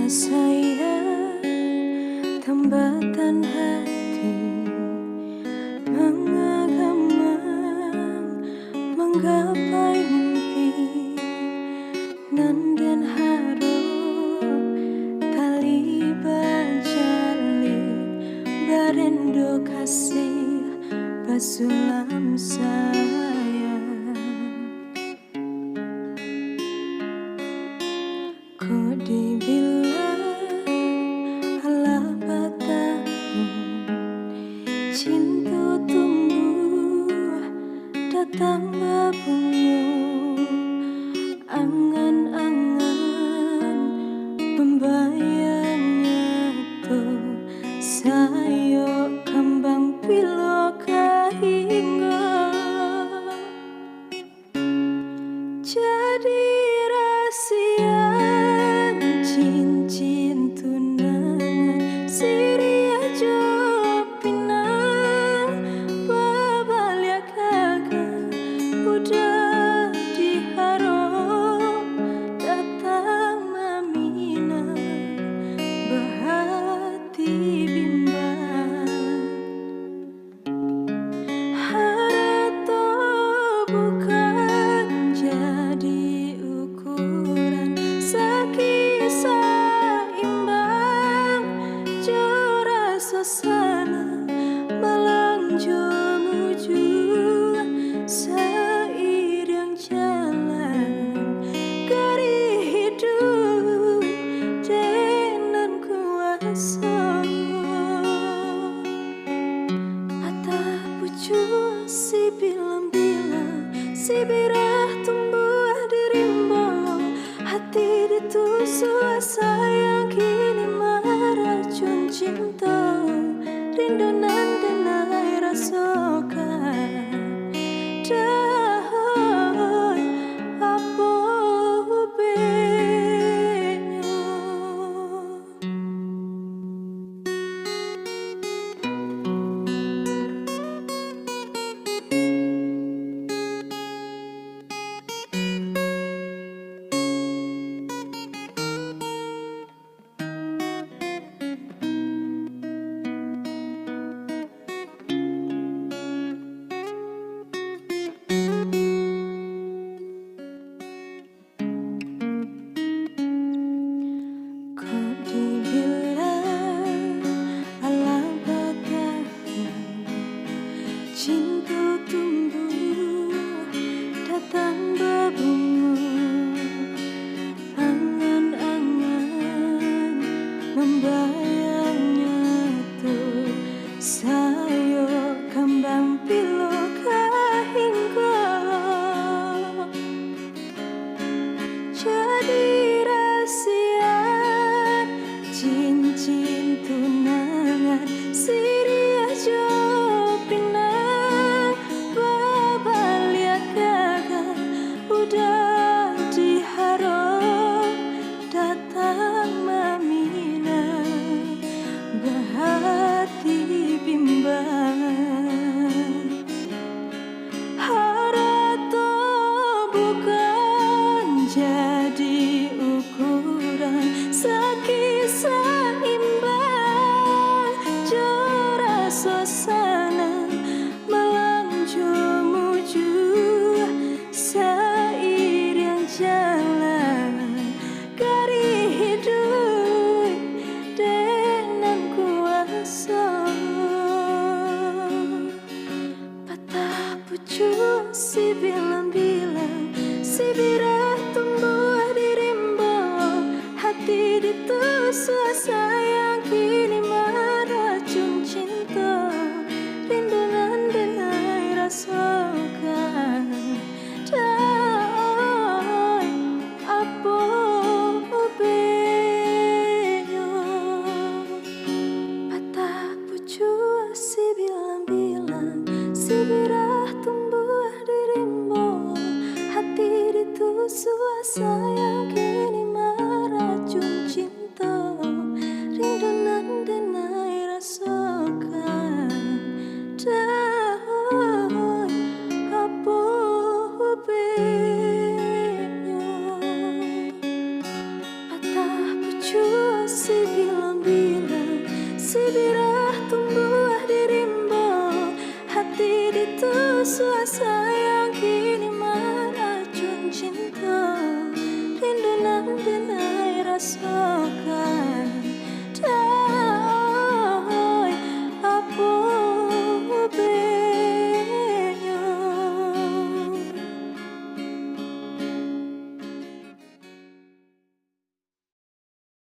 sayang, tambatan hati mengagamang, menggapai mimpi nan den harap tali bajali barendo kasih basulam sayang. Ku dibilang alah batamu, cinta tumbuh datang berbunga, angan-angan membayangnya tuh sayo kembang piloka hingga jadi rahasia cincin tunangan siria jopinang babalya kakak udah diharap datang mamina bahati bimbang harato bukan jadi ukuran sekisah imbang jora suasana malang menuju seiring jalan kari hidup dengan kuasa patah pucu si bilang-bilang si birah tumbuh di rimbo hati ditusuk sayang kini meracun cinta rindu nan denai rasakan dahai apa benyo. Kau dibilang alam batamu, cinta tumbuh datang berbunga, angan-angan membayangnya tuh sayo kembang piloka hingga jadi rahasia cincin tunangan siria jopinang babalya kakak udah diharap datang mamina bahati bimbang harato bukan jadi ukuran sekisah imbang jora suasana melanjut menuju seiring jalan kari hidup dengan kuasa patah pucu si bilang-bilang si birah tumbuh di rimbo hati ditusuk sayang kini meracun cinta rindu nan denai rasakan dahai apa benyo. Patah pucu si bilang-bilang si birah tumbuh di rimbo suasana